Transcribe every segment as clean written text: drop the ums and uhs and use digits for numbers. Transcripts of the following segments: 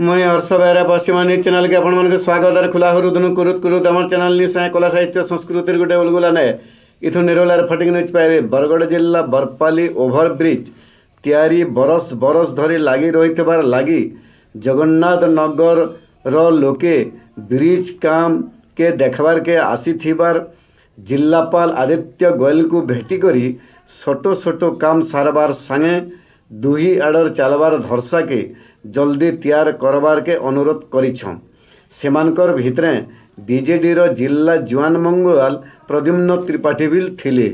मुई हर्ष बेहरा पश्चिमानी चैनल के आपण मन स्वागत और खुला हृदय कुरुत आम चैनल निश्चय कला साहित्य संस्कृति गोटे उलगुला ने इथु निरोलार फटिंग न्यूज पाइबे। बरगढ़ जिला बरपाली ओभरब्रिज तैयारी बरस बरस धरी लगी रही लगी जगन्नाथ नगर रो लोके ब्रिज काम के देखबार के आसी जिलापाल आदित्य गोयल को भेटी करी छोटो छोटो काम सारबार संगे दुही आड़र चलबार धरसा के जल्दी तैयार करबार के अनुरोध करिछम। सेमानकर भितरे बीजेडी रो जिला जुआन मंगल प्रद्युम्न त्रिपाठी भी थिले।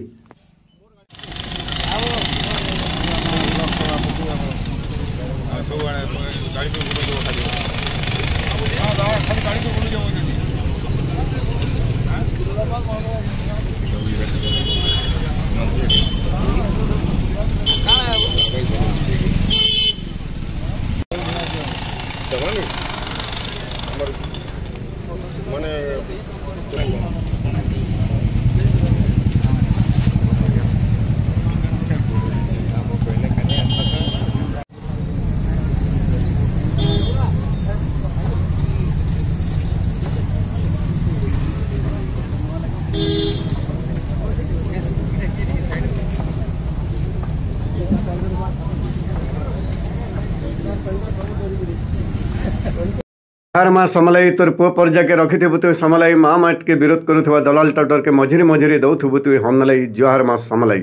हर माँ समलाई तोर पुओ पर्जा के रखिथबु तु समलाई माँ माट के विरोध करुवा दलाल टाउटर के मझिरे मझिरे दौथबु तु हमलाई जुहार माँ समलाई।